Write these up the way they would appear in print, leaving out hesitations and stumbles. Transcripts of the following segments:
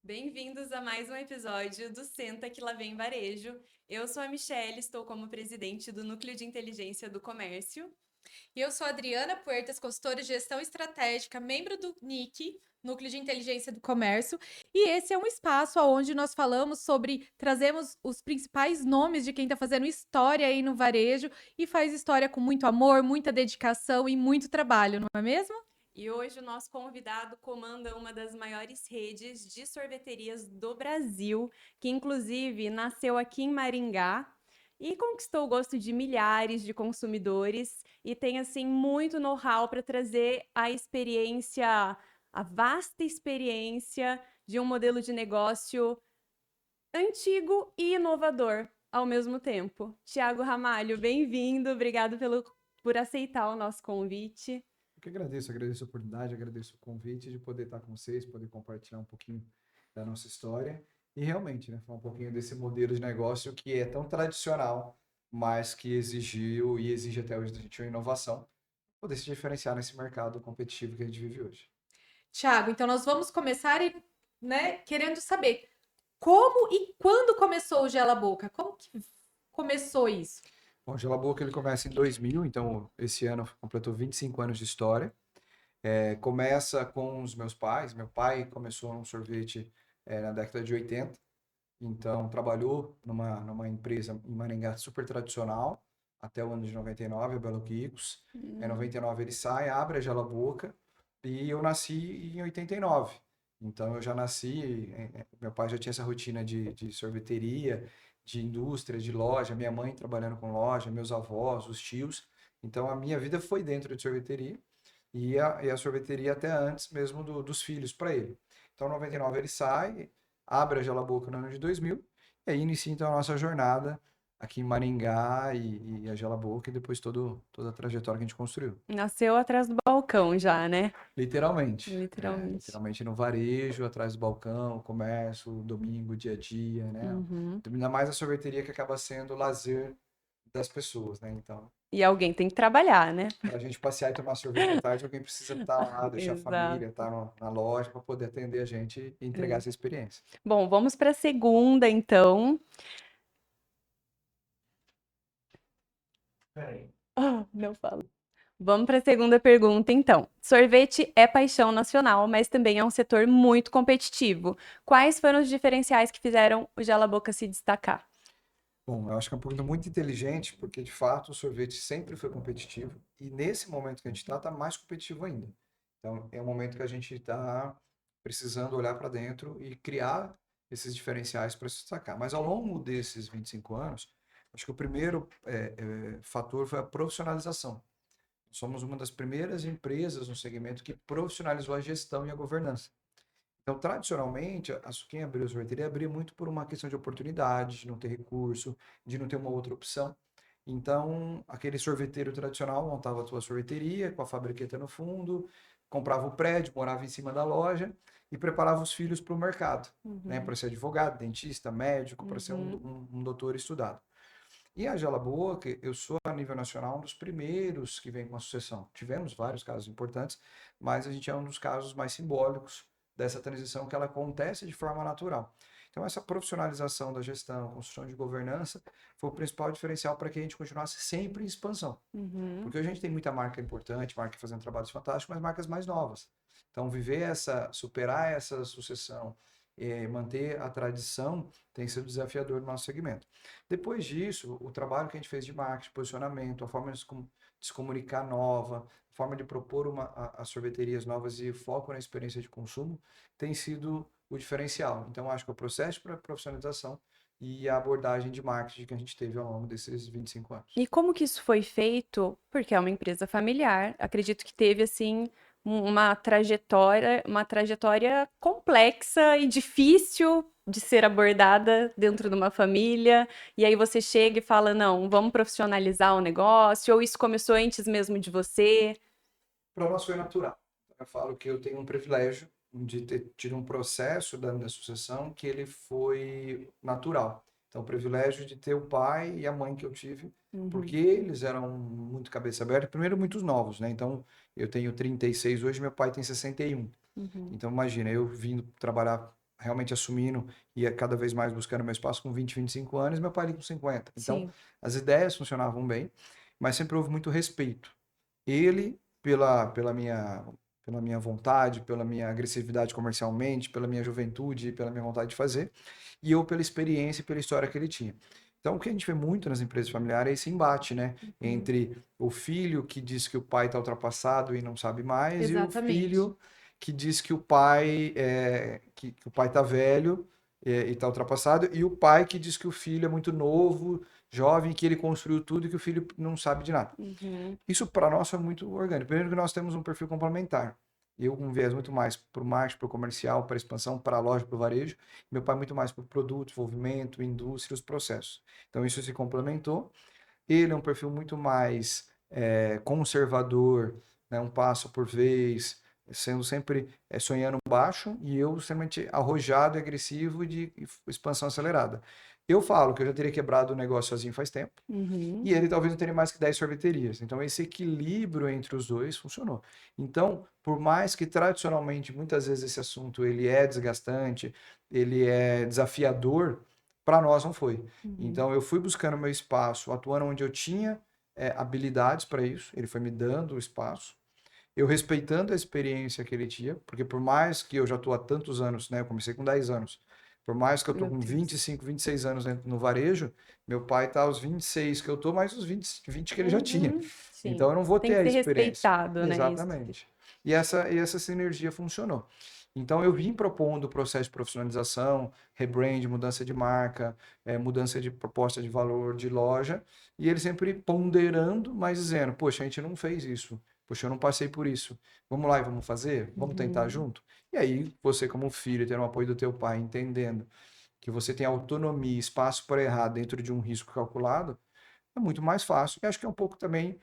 Bem-vindos a mais um episódio do Senta que lá vem Varejo. Eu sou a Michelle, estou como presidente do Núcleo de Inteligência do Comércio. E eu sou a Adriana Puertas, consultora de gestão estratégica, membro do NIC, Núcleo de Inteligência do Comércio, e esse é um espaço onde nós falamos sobre, trazemos os principais nomes de quem está fazendo história aí no varejo e faz história com muito amor, muita dedicação e muito trabalho, não é mesmo? E hoje o nosso convidado comanda uma das maiores redes de sorveterias do Brasil, que inclusive nasceu aqui em Maringá e conquistou o gosto de milhares de consumidores e tem assim muito know-how para trazer a experiência, a vasta experiência de um modelo de negócio antigo e inovador ao mesmo tempo. Tiago Ramalho, bem-vindo, obrigado por aceitar o nosso convite. Eu que agradeço a oportunidade, agradeço o convite de poder estar com vocês, poder compartilhar um pouquinho da nossa história e realmente, né, falar um pouquinho desse modelo de negócio que é tão tradicional, mas que exigiu e exige até hoje da gente uma inovação, para poder se diferenciar nesse mercado competitivo que a gente vive hoje. Tiago, então nós vamos começar, querendo saber como e quando começou o Gela Boca? Como que começou isso? Bom, o Gela Boca ele começa em 2000, então esse ano completou 25 anos de história. Começa com os meus pais. Meu pai começou num sorvete na década de 80. Então, trabalhou numa empresa em Maringá super tradicional até o ano de 99, a Belo Quicos. Em 99 ele sai, abre a Gela Boca e eu nasci em 89. Então, eu já nasci, meu pai já tinha essa rotina de sorveteria, de indústria, de loja, minha mãe trabalhando com loja, meus avós, os tios. Então, a minha vida foi dentro de sorveteria e a sorveteria até antes mesmo dos filhos para ele. Então, em 99 ele sai, abre a Gela Boca no ano de 2000, e aí inicia então a nossa jornada aqui em Maringá e a Gela Boca, e depois toda a trajetória que a gente construiu. Nasceu atrás do balcão já, né? Literalmente. Literalmente. Literalmente no varejo, atrás do balcão, comércio, domingo, dia a dia, né? Uhum. Ainda mais a sorveteria que acaba sendo o lazer das pessoas, né? Então, E alguém tem que trabalhar, né? para a gente passear e tomar sorvete à tarde, alguém precisa estar lá, deixar a família, Exato. estar na loja para poder atender a gente e entregar essa experiência. Bom, vamos para a segunda, então. Não falo. Vamos para a segunda pergunta, então. Sorvete é paixão nacional, mas também é um setor muito competitivo. Quais foram os diferenciais que fizeram o Gela Boca se destacar? Bom, eu acho que é uma pergunta muito inteligente, porque de fato o sorvete sempre foi competitivo e nesse momento que a gente está mais competitivo ainda. Então, é um momento que a gente está precisando olhar para dentro e criar esses diferenciais para se destacar. Mas ao longo desses 25 anos, acho que o primeiro fator foi a profissionalização. Somos uma das primeiras empresas no segmento que profissionalizou a gestão e a governança. Então, tradicionalmente, quem abriu a sorveteria abria muito por uma questão de oportunidade, de não ter recurso, de não ter uma outra opção. Então, aquele sorveteiro tradicional montava a sua sorveteria com a fabriqueta no fundo, comprava o prédio, morava em cima da loja e preparava os filhos para o mercado, né? Uhum, Para ser advogado, dentista, médico, para ser uhum. um doutor estudado. E a Gela Boca, eu sou a nível nacional um dos primeiros que vem com a sucessão. Tivemos vários casos importantes, mas a gente é um dos casos mais simbólicos dessa transição que ela acontece de forma natural. Então, essa profissionalização da gestão, construção de governança, foi o principal diferencial para que a gente continuasse sempre em expansão. Uhum. Porque hoje a gente tem muita marca importante, marca fazendo trabalhos fantásticos, mas marcas mais novas. Então, superar essa sucessão, manter a tradição, tem sido desafiador no nosso segmento. Depois disso, o trabalho que a gente fez de marketing, posicionamento, a forma de se comunicar nova, a forma de propor as sorveterias novas e foco na experiência de consumo, tem sido o diferencial. Então, acho que o processo para profissionalização e a abordagem de marketing que a gente teve ao longo desses 25 anos. E como que isso foi feito? Porque é uma empresa familiar. Acredito que teve assim uma trajetória complexa e difícil de ser abordada dentro de uma família. E aí você chega e fala, não, vamos profissionalizar o negócio, ou isso começou antes mesmo de você? Para nós foi natural. Eu falo que eu tenho um privilégio de ter tido um processo da minha sucessão que ele foi natural. Então, o privilégio de ter o pai e a mãe que eu tive, Uhum, porque eles eram muito cabeça aberta, primeiro muitos novos, né? Então, eu tenho 36 hoje, meu pai tem 61. uhum, Então, imagina, eu vindo trabalhar realmente assumindo e ia cada vez mais buscando meu espaço com 20, 25 anos, meu pai ali com 50. Então, Sim. as ideias funcionavam bem, mas sempre houve muito respeito. Ele, pela minha vontade, pela minha agressividade comercialmente, pela minha juventude, pela minha vontade de fazer, e eu pela experiência e pela história que ele tinha. Então, o que a gente vê muito nas empresas familiares é esse embate, né? Uhum. Entre o filho que diz que o pai está ultrapassado e não sabe mais, e o Exatamente. filho que diz que o pai que o pai está velho e está ultrapassado, e o pai que diz que o filho é muito novo, jovem, que ele construiu tudo e que o filho não sabe de nada. Uhum. Isso para nós é muito orgânico. Primeiro que nós temos um perfil complementar. Eu com um viés muito mais para o marketing, para o comercial, para a expansão, para a loja, para o varejo. Meu pai muito mais para o produto, desenvolvimento, indústria, os processos. Então isso se complementou. Ele é um perfil muito mais conservador, né, um passo por vez, sendo sempre sonhando baixo, e eu extremamente arrojado e agressivo e de expansão acelerada. Eu falo que eu já teria quebrado o negócio sozinho faz tempo, Uhum. e ele talvez não tenha mais que 10 sorveterias. Então, esse equilíbrio entre os dois funcionou. Então, por mais que tradicionalmente, muitas vezes esse assunto ele é desgastante, ele é desafiador, para nós não foi. Uhum. Então, eu fui buscando meu espaço, atuando onde eu tinha habilidades para isso, ele foi me dando o espaço, eu respeitando a experiência que ele tinha, porque por mais que eu já estou há tantos anos, né, eu comecei com 10 anos, por mais que eu estou Meu com Deus. 25, 26 anos no varejo, meu pai está aos 26 que eu estou, mais os 20 que ele já tinha. Uhum. Então Sim. eu não vou Tem ter que a ser experiência. respeitado, né? Isso. Exatamente. E essa sinergia funcionou. Então eu vim propondo o processo de profissionalização, rebrand, mudança de marca, mudança de proposta de valor de loja, e ele sempre ponderando, mas dizendo, poxa, a gente não fez isso. Poxa, eu não passei por isso. Vamos lá e vamos fazer? Vamos tentar Uhum. junto? E aí, você como filho, tendo o apoio do teu pai, entendendo que você tem autonomia, espaço para errar dentro de um risco calculado, é muito mais fácil. E acho que é um pouco também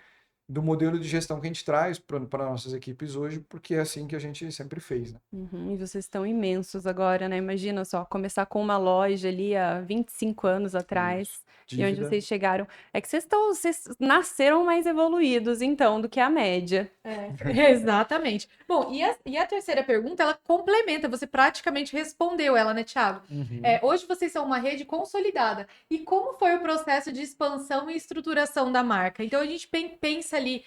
do modelo de gestão que a gente traz para nossas equipes hoje, porque é assim que a gente sempre fez, né? Uhum. E vocês estão imensos agora, né? Imagina só, começar com uma loja ali há 25 anos Isso. atrás e onde Dívida. vocês chegaram. É que vocês nasceram mais evoluídos, então, do que a média. É, exatamente. Bom, e a terceira pergunta, ela complementa, você praticamente respondeu ela, né, Thiago? Uhum. Hoje vocês são uma rede consolidada. E como foi o processo de expansão e estruturação da marca? Então a gente pensa ali,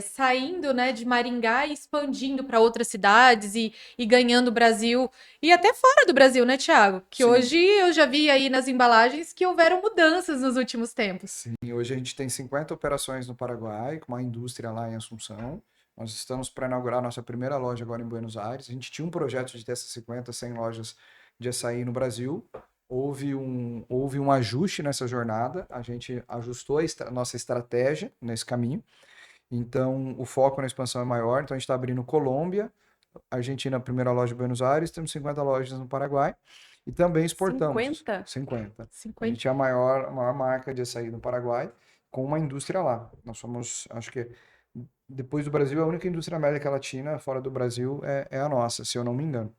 saindo, né, de Maringá e expandindo para outras cidades e ganhando o Brasil, e até fora do Brasil, né, Thiago? Que Sim. hoje eu já vi aí nas embalagens que houveram mudanças nos últimos tempos. Sim, hoje a gente tem 50 operações no Paraguai, com uma indústria lá em Assunção. Nós estamos para inaugurar nossa primeira loja agora em Buenos Aires. A gente tinha um projeto de ter essas 50, 100 lojas de açaí no Brasil. Houve um ajuste nessa jornada. A gente ajustou a nossa estratégia nesse caminho. Então, o foco na expansão é maior. Então, a gente está abrindo Colômbia, Argentina, a primeira loja em Buenos Aires. Temos 50 lojas no Paraguai. E também exportamos 50? 50. A 50. gente é a maior marca de açaí no Paraguai, com uma indústria lá. Nós somos, acho que depois do Brasil, a única indústria da América Latina fora do Brasil é a nossa, se eu não me engano.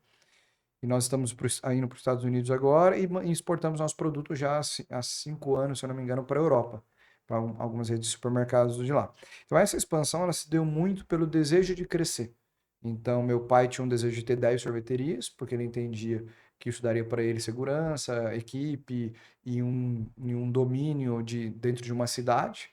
E nós estamos indo para os Estados Unidos agora e exportamos nosso produto já há 5 anos, se eu não me engano, para a Europa, para algumas redes de supermercados de lá. Então, essa expansão ela se deu muito pelo desejo de crescer. Então, meu pai tinha um desejo de ter 10 sorveterias, porque ele entendia que isso daria para ele segurança, equipe e um domínio dentro de uma cidade.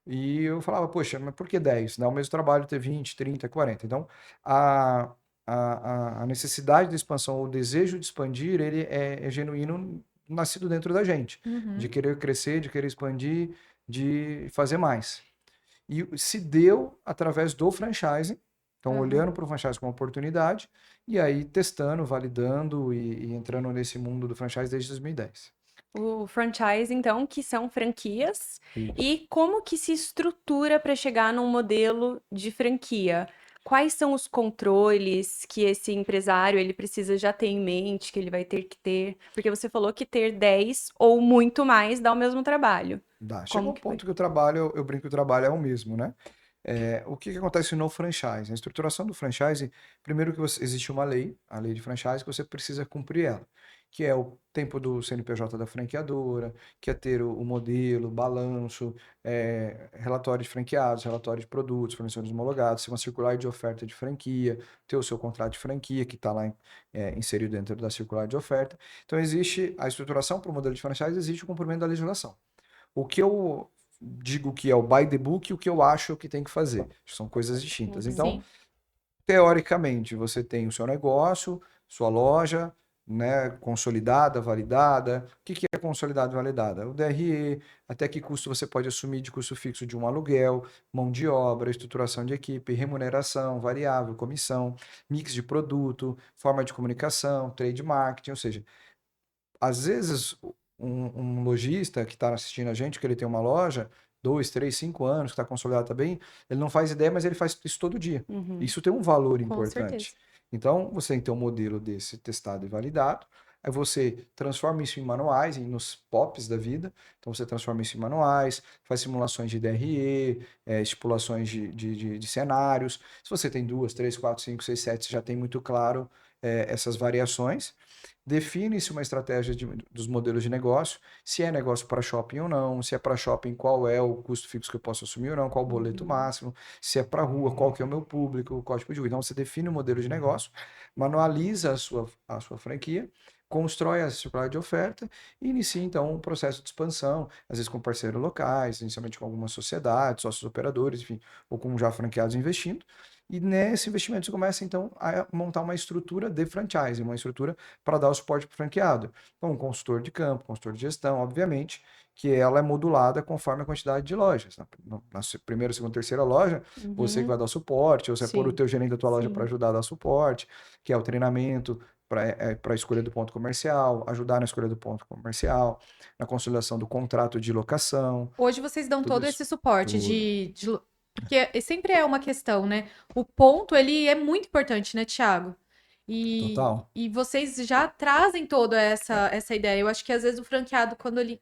E eu falava, poxa, mas por que 10? Dá o mesmo trabalho ter 20, 30, 40. Então, a, a necessidade de expansão, o desejo de expandir, ele é genuíno, nascido dentro da gente, de Uhum. querer crescer, de querer expandir, de fazer mais. E se deu através do franchising, então Aham. olhando para o franchising como oportunidade, e aí testando, validando e entrando nesse mundo do franchise desde 2010. O franchise, então, que são franquias. Isso. E como que se estrutura para chegar num modelo de franquia? Quais são os controles que esse empresário ele precisa já ter em mente, que ele vai ter que ter? Porque você falou que ter 10 ou muito mais dá o mesmo trabalho. Dá. Chega Como um que foi? ponto que o trabalho, eu brinco que o trabalho é o mesmo, né? O que que acontece no franchise? A estruturação do franchise, primeiro que existe uma lei, a lei de franchise, que você precisa cumprir ela. que é o tempo do CNPJ da franqueadora, que é ter o modelo, balanço, relatório de franqueados, relatório de produtos, fornecedores homologados, ser uma circular de oferta de franquia, ter o seu contrato de franquia, que está lá inserido dentro da circular de oferta. Então, existe a estruturação para o modelo de franchise, existe o cumprimento da legislação. O que eu digo que é o by the book e o que eu acho que tem que fazer. São coisas distintas. Então, Sim. teoricamente, você tem o seu negócio, sua loja, né, consolidada, validada. O que é consolidada e validada? O DRE, até que custo você pode assumir de custo fixo de um aluguel, mão de obra, estruturação de equipe, remuneração, variável, comissão, mix de produto, forma de comunicação, trade marketing, ou seja, às vezes um lojista que está assistindo a gente, que ele tem uma loja, 2, 3, 5 anos, que está consolidado também, ele não faz ideia, mas ele faz isso todo dia. Uhum. Isso tem um valor Com certeza. importante. Então, você tem que ter um modelo desse testado e validado, aí você transforma isso em manuais, nos POPs da vida, então você transforma isso em manuais, faz simulações de DRE, estipulações de cenários. Se você tem 2, 3, 4, 5, 6, 7, você já tem muito claro essas variações. Define-se uma estratégia dos modelos de negócio, se é negócio para shopping ou não, se é para shopping, qual é o custo fixo que eu posso assumir ou não, qual o boleto máximo, se é para rua, qual que é o meu público, qual tipo de rua. Então, você define o modelo de negócio, manualiza a sua franquia, constrói a circular de oferta e inicia, então, um processo de expansão, às vezes com parceiros locais, inicialmente com algumas sociedades, sócios operadores, enfim, ou com já franqueados investindo. E nesse investimento você começa, então, a montar uma estrutura de franchise, uma estrutura para dar o suporte para o franqueado. Então, um consultor de campo, consultor de gestão, obviamente, que ela é modulada conforme a quantidade de lojas. Na primeira, segunda, terceira loja, você que vai dar o suporte, ou você vai pôr o Sim. teu gerente da tua loja para Sim. ajudar a dar suporte, que é o treinamento para a escolha do ponto comercial, ajudar na escolha do ponto comercial, na consolidação do contrato de locação, Hoje vocês dão tudo todo isso. esse suporte Tudo. porque sempre é uma questão, né? O ponto, ele é muito importante, né, Thiago? Total. E vocês já trazem toda essa ideia. Eu acho que às vezes o franqueado, quando ele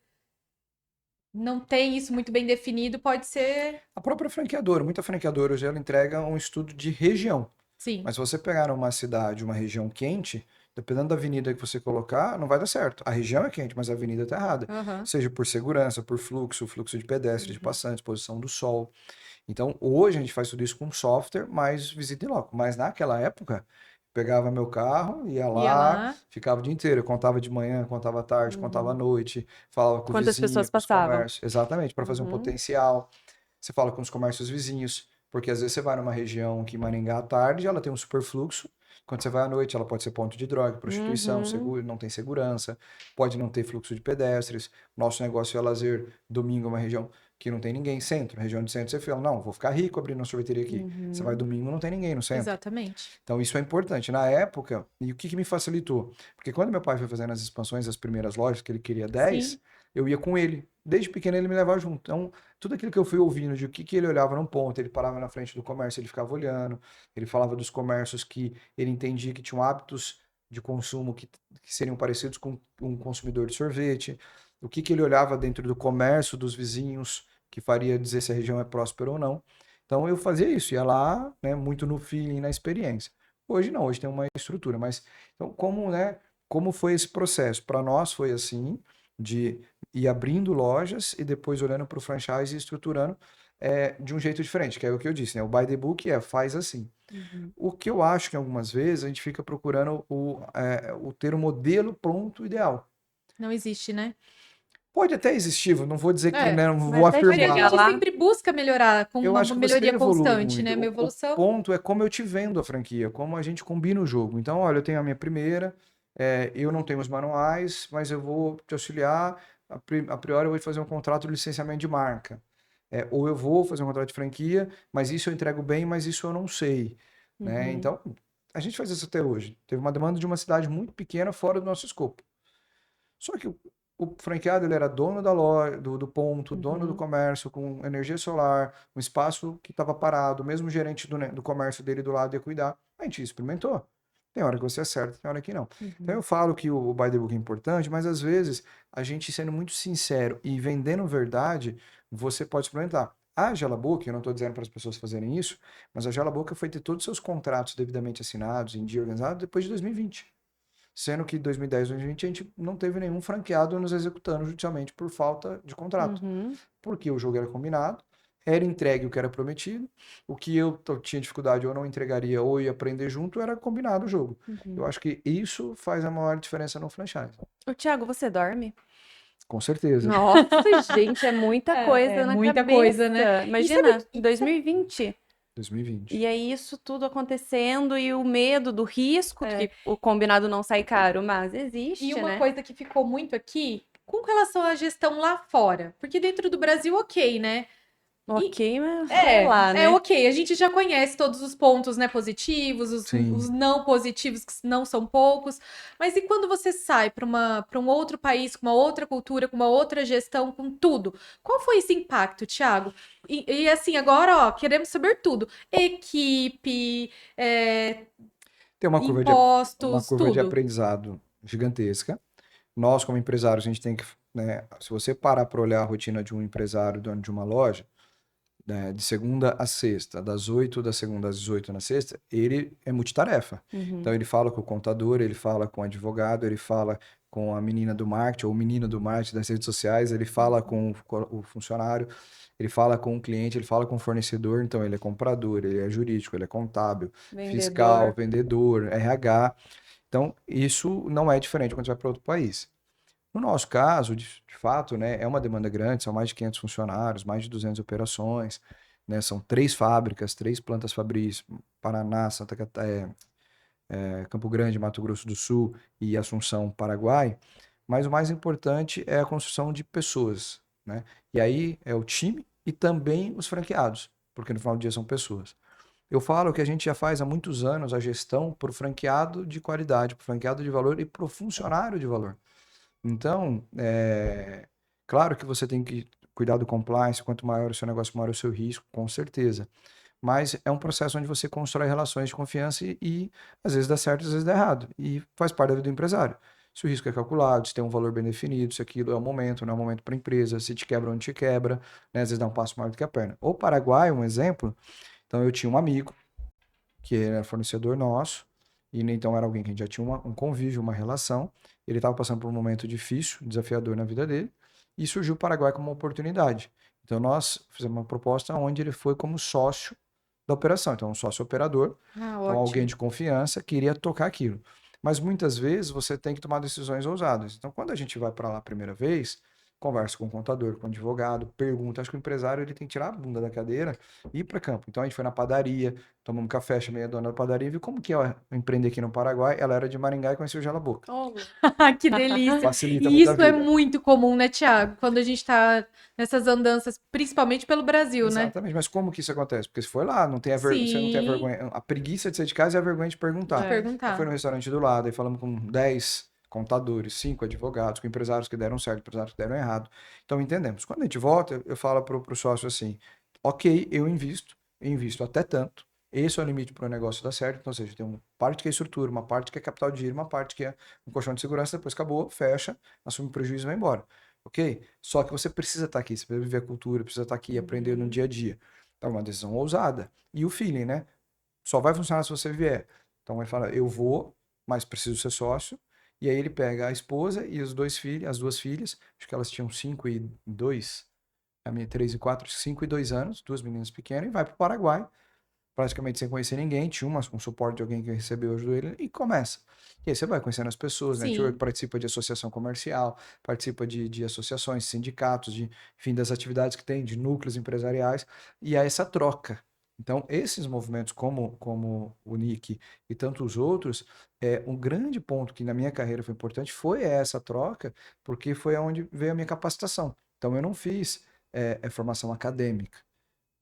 não tem isso muito bem definido, pode ser. A própria franqueadora, muita franqueadora hoje ela entrega um estudo de região. Sim. Mas se você pegar uma cidade, uma região quente, dependendo da avenida que você colocar, não vai dar certo. A região é quente, mas a avenida está errada. Aham. Seja por segurança, por fluxo de pedestres, de passantes, posição do sol. Então, hoje a gente faz tudo isso com software, mais visita em loco. Mas naquela época, pegava meu carro, ia Ia lá, lá. ficava o dia inteiro. Eu contava de manhã, contava à tarde, contava à noite, falava com o Quantas vizinho, pessoas com os passavam? comércios. Exatamente, para fazer um Uhum. potencial. Você fala com os comércios vizinhos, porque às vezes você vai numa região que em Maringá à tarde, ela tem um super fluxo. Quando você vai à noite, ela pode ser ponto de droga, prostituição, Uhum. seguro, não tem segurança, pode não ter fluxo de pedestres. Nosso negócio é lazer, domingo é uma região que não tem ninguém, centro, região de centro, você fala, não, vou ficar rico abrindo uma sorveteria aqui. Você vai domingo, não tem ninguém no centro. Exatamente. Então, isso é importante. Na época, e o que me facilitou? Porque quando meu pai foi fazendo as expansões, as primeiras lojas, que ele queria 10, Sim. eu ia com ele. Desde pequeno ele me levava junto. Então, tudo aquilo que eu fui ouvindo de o que ele olhava num ponto, ele parava na frente do comércio, ele ficava olhando, ele falava dos comércios que ele entendia que tinham hábitos de consumo que seriam parecidos com um consumidor de sorvete, o que ele olhava dentro do comércio dos vizinhos, que faria dizer se a região é próspera ou não. Então eu fazia isso, ia lá, né, muito no feeling, na experiência. Hoje não, hoje tem uma estrutura, mas então como, né, como foi esse processo? Para nós foi assim, de ir abrindo lojas e depois olhando para o franchise e estruturando de um jeito diferente, que é o que eu disse, né? O by the book faz assim. Uhum. O que eu acho que algumas vezes a gente fica procurando o ter um modelo pronto ideal. Não existe, né? Pode até existir, não vou dizer que, É. né, não Mas vou até Porque a afirmar. chegar gente lá. sempre busca melhorar com Eu uma acho que você melhoria evolui constante, né? muito. Uma O evolução. ponto é como eu te vendo a franquia, como a gente combina o jogo. Então, olha, eu tenho a minha primeira, eu não tenho os manuais, mas eu vou te auxiliar. A priori, eu vou te fazer um contrato de licenciamento de marca. Ou eu vou fazer um contrato de franquia, mas isso eu entrego bem, mas isso eu não sei. Né? Uhum. Então, a gente faz isso até hoje. Teve uma demanda de uma cidade muito pequena fora do nosso escopo. Só que o franqueado ele era dono da loja, do ponto, dono do Uhum. comércio, com energia solar, um espaço que estava parado, o mesmo gerente do comércio dele do lado ia cuidar. A gente experimentou. Tem hora que você acerta, tem hora que não. Então eu falo que o by the book é importante, mas às vezes a gente sendo muito sincero e vendendo verdade, você pode experimentar. A Gela Boca, eu não estou dizendo para as pessoas fazerem isso, mas a Gela Boca foi ter todos os seus contratos devidamente assinados, em dia organizado, depois de 2020. sendo que em 2010, 2020, a gente não teve nenhum franqueado nos executando judicialmente por falta de contrato. Uhum. Porque o jogo era combinado, era entregue o que era prometido, o que eu tinha dificuldade ou não entregaria ou ia aprender junto, era combinado o jogo. Uhum. Eu acho que isso faz a maior diferença no franchise. Ô, Thiago, você dorme? Com certeza. Nossa, gente, é muita coisa É na muita cabeça. coisa, né? E sabe Imagina, 2020. 2020. E aí isso tudo acontecendo e o medo do risco É. que o combinado não sai caro, mas E existe, uma né? coisa que ficou muito aqui, com relação à gestão lá fora, porque dentro do Brasil, ok, né? Ok, mas sei lá, né? É ok, a gente já conhece todos os pontos, né, positivos, Sim. os não positivos, que não são poucos, mas e quando você sai para um outro país, com uma outra cultura, com uma outra gestão, com tudo? Qual foi esse impacto, Thiago? E assim, agora, ó, queremos saber tudo. Equipe, Tem uma impostos, curva de tudo. aprendizado gigantesca. Nós, como empresários, a gente tem que, né, se você parar para olhar a rotina de um empresário, dono de uma loja, né, de segunda a sexta, das 8 da segunda às 18 na sexta, ele é multitarefa. Uhum. Então, ele fala com o contador, ele fala com o advogado, ele fala com a menina do marketing ou o menino do marketing das redes sociais, ele fala com o funcionário, ele fala com o cliente, ele fala com o fornecedor. Então, ele é comprador, ele é jurídico, ele é contábil, fiscal, vendedor, RH. Então, isso não é diferente quando você vai para outro país. No nosso caso, de fato, né, é uma demanda grande, são mais de 500 funcionários, mais de 200 operações, né, são 3 fábricas, 3 plantas fabris, Paraná, Campo Grande, Mato Grosso do Sul e Assunção, Paraguai. Mas o mais importante é a construção de pessoas, né? E aí é o time e também os franqueados, porque no final do dia são pessoas. Eu falo que a gente já faz há muitos anos a gestão para o franqueado de qualidade, para o franqueado de valor e para o funcionário de valor. Então, claro que você tem que cuidar do compliance, quanto maior o seu negócio, maior o seu risco, com certeza. Mas é um processo onde você constrói relações de confiança e às vezes dá certo, às vezes dá errado. E faz parte da vida do empresário. Se o risco é calculado, se tem um valor bem definido, se aquilo é o momento, não é o momento para a empresa, se te quebra ou não te quebra, né? Às vezes dá um passo maior do que a perna. O Paraguai, um exemplo, então eu tinha um amigo que era fornecedor nosso, e então era alguém que a gente já tinha um convívio, uma relação. Ele estava passando por um momento difícil, desafiador na vida dele, e surgiu o Paraguai como uma oportunidade. Então nós fizemos uma proposta onde ele foi como sócio da operação, então um sócio operador, Ah, então alguém ótimo. de confiança que iria tocar aquilo. Mas muitas vezes você tem que tomar decisões ousadas. Então quando a gente vai para lá a primeira vez, conversa com o contador, com o advogado, pergunta. Acho que o empresário ele tem que tirar a bunda da cadeira e ir para campo. Então a gente foi na padaria, tomamos um café, chamei a dona da padaria e vi como que é empreender aqui no Paraguai. Ela era de Maringá e conhecia o Gela Boca. Oh, Que delícia. Facilita E muito a isso é vida. muito comum, né, Thiago? Quando a gente tá nessas andanças, principalmente pelo Brasil, né? Exatamente, mas como que isso acontece? Porque você foi lá, não tem você não tem a Sim, vergonha, a preguiça de sair de casa e a vergonha de de perguntar. Aí foi perguntar. no restaurante do lado, aí falamos com 10 contadores, 5 advogados, com empresários que deram certo, empresários que deram errado. Então entendemos. Quando a gente volta, eu falo pro sócio assim: ok, eu invisto até tanto. Esse é o limite para o negócio dar certo. Então, ou seja, tem uma parte que é estrutura, uma parte que é capital de giro, uma parte que é um colchão de segurança, depois acabou, fecha, assume o prejuízo e vai embora. Ok? Só que você precisa estar aqui, você precisa viver a cultura, precisa estar aqui e aprender no Uhum. dia a dia. Então, é uma decisão ousada. E o feeling, né? Só vai funcionar se você vier. Então, ele fala, eu vou, mas preciso ser sócio. E aí ele pega a esposa e os 2 filhos, as 2 filhas, acho que elas tinham 5 e 2, a minha 3 e 4, 5 e 2 anos, 2 meninas pequenas, e vai para o Paraguai, praticamente sem conhecer ninguém, tinha um suporte de alguém que recebeu, ajudou ele, e começa. E aí você vai conhecendo as pessoas, network, Sim. participa de associação comercial, participa de associações, sindicatos, enfim, das atividades que tem, de núcleos empresariais, e há essa troca. Então, esses movimentos como o NIC e tantos outros, um grande ponto que na minha carreira foi importante foi essa troca, porque foi onde veio a minha capacitação. Então, eu não fiz formação acadêmica,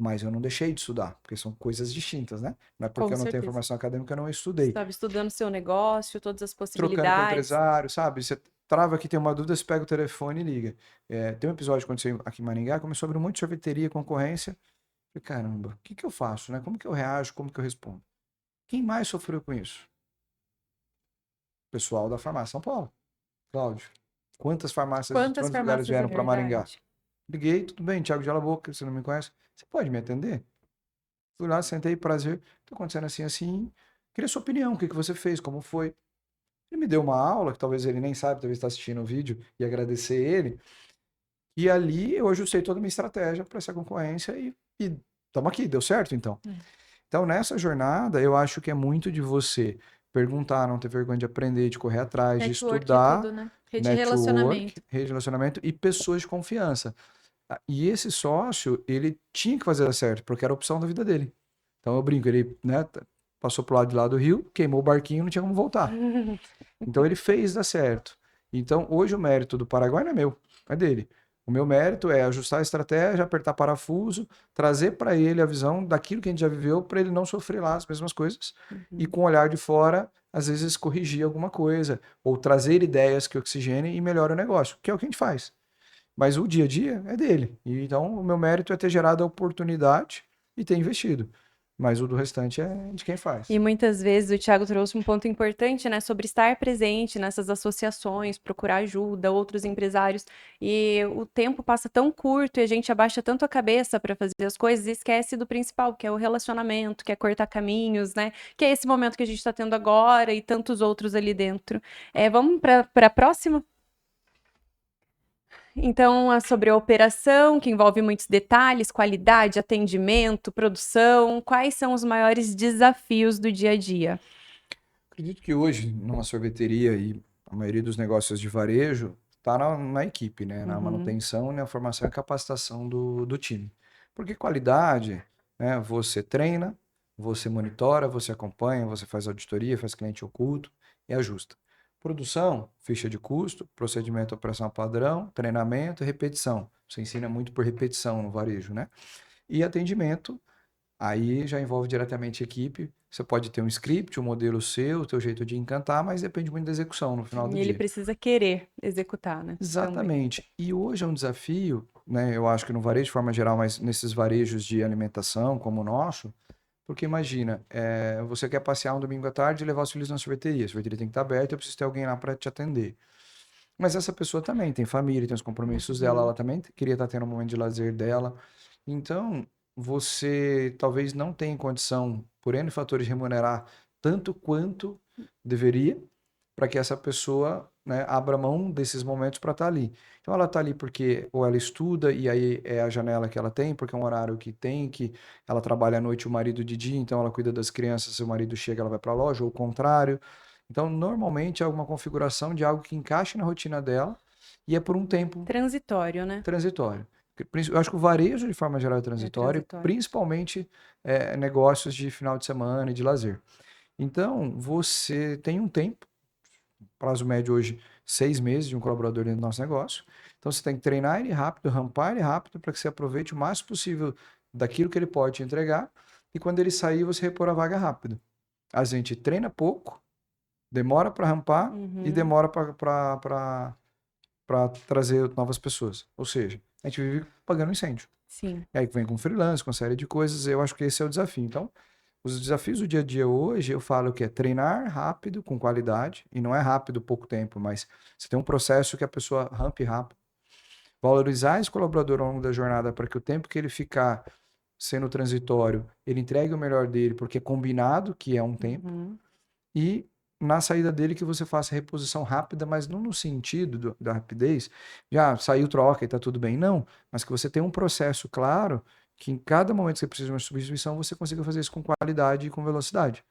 mas eu não deixei de estudar, porque são coisas distintas, né? Não é porque Com eu não tenho certeza. formação acadêmica que eu não Você estudei. estava estudando seu negócio, todas as Trocando com o possibilidades. empresário, sabe? Você trava aqui, tem uma dúvida, você pega o telefone e liga. Tem um episódio que aconteceu aqui em Maringá, começou a abrir um monte de sorveteria, concorrência. Falei, caramba, o que que eu faço, né? Como que eu reajo, como que eu respondo? Quem mais sofreu com isso? O pessoal da farmácia São Paulo. Cláudio, quantas farmácias de Quantas quantos lugares farmácias é vieram para Maringá? verdade? Liguei, tudo bem, Thiago de Alaboca, você não me conhece? Você pode me atender? Fui lá, sentei, prazer, tá acontecendo assim, assim. Queria sua opinião, o que que você fez, como foi? Ele me deu uma aula, que talvez ele nem sabe, talvez está assistindo o vídeo, e agradecer ele. E ali eu ajustei toda a minha estratégia para essa concorrência e estamos aqui, deu certo então. Então nessa jornada eu acho que é muito de você perguntar, não ter vergonha de aprender, de correr atrás, de Network e estudar, tudo, né? Rede de relacionamento. rede de relacionamento e pessoas de confiança. E esse sócio, ele tinha que fazer dar certo, porque era a opção da vida dele. Então eu brinco, ele, né, passou pro lado de lá do rio, queimou o barquinho, não tinha como voltar. Então ele fez dar certo. Então hoje o mérito do Paraguai não é meu, é dele. O meu mérito é ajustar a estratégia, apertar parafuso, trazer para ele a visão daquilo que a gente já viveu, para ele não sofrer lá as mesmas coisas. E com o olhar de fora, às vezes corrigir alguma coisa, ou trazer ideias que oxigenem e melhorem o negócio, que é o que a gente faz. Mas o dia a dia é dele. E, então o meu mérito é ter gerado a oportunidade e ter investido. Mas o do restante é de quem faz. E muitas vezes o Thiago trouxe um ponto importante, né, sobre estar presente nessas associações, procurar ajuda, outros empresários. E o tempo passa tão curto e a gente abaixa tanto a cabeça para fazer as coisas e esquece do principal, que é o relacionamento, que é cortar caminhos, né? Que é esse momento que a gente está tendo agora e tantos outros ali dentro. Vamos para a próxima? Então, é sobre a operação, que envolve muitos detalhes, qualidade, atendimento, produção. Quais são os maiores desafios do dia a dia? Acredito que hoje, numa sorveteria e a maioria dos negócios de varejo, está na equipe, né? Na manutenção, na formação e capacitação do time. Porque qualidade, né? Você treina, você monitora, você acompanha, você faz auditoria, faz cliente oculto e ajusta. Produção, ficha de custo, procedimento operacional padrão, treinamento e repetição. Você ensina muito por repetição no varejo, né? E atendimento, aí já envolve diretamente a equipe. Você pode ter um script, um modelo seu, o teu jeito de encantar, mas depende muito da execução no final do E ele dia. precisa querer executar, né? Também. Exatamente. E hoje é um desafio, né? Eu acho que no varejo de forma geral, mas nesses varejos de alimentação como o nosso, porque imagina, você quer passear um domingo à tarde e levar os filhos na sorveteria. A sorveteria tem que estar aberta, eu preciso ter alguém lá para te atender. Mas essa pessoa também tem família, tem os compromissos dela, ela também queria estar tendo um momento de lazer dela. Então, você talvez não tenha condição, por N fatores, de remunerar tanto quanto deveria, para que essa pessoa, né, abra mão desses momentos para estar ali. Então, ela está ali porque ou ela estuda e aí é a janela que ela tem, porque é um horário que tem, que ela trabalha à noite, o marido de dia, então ela cuida das crianças, se o marido chega, ela vai para a loja, ou o contrário. Então, normalmente é alguma configuração de algo que encaixe na rotina dela e é por um tempo Transitório, né? transitório. Eu acho que o varejo, de forma geral, é transitório, transitório. principalmente negócios de final de semana e de lazer. Então, você tem um tempo, prazo médio hoje, 6 meses de um colaborador dentro do nosso negócio. Então, você tem que treinar ele rápido, rampar ele rápido, para que você aproveite o máximo possível daquilo que ele pode te entregar. E quando ele sair, você repor a vaga rápido. A gente treina pouco, demora para rampar e demora para trazer novas pessoas. Ou seja, a gente vive pagando incêndio. Sim. E aí vem com freelance, com uma série de coisas. Eu acho que esse é o desafio. Então, os desafios do dia a dia hoje, eu falo que é treinar rápido, com qualidade. E não é rápido, pouco tempo, mas você tem um processo que a pessoa rampe rápido. Valorizar esse colaborador ao longo da jornada para que o tempo que ele ficar sendo transitório, ele entregue o melhor dele, porque é combinado que é um tempo. E na saída dele que você faça reposição rápida, mas não no sentido da rapidez, já saiu, troca e tá tudo bem. Não, mas que você tenha um processo claro que em cada momento que você precisa de uma substituição, você consiga fazer isso com qualidade e com velocidade.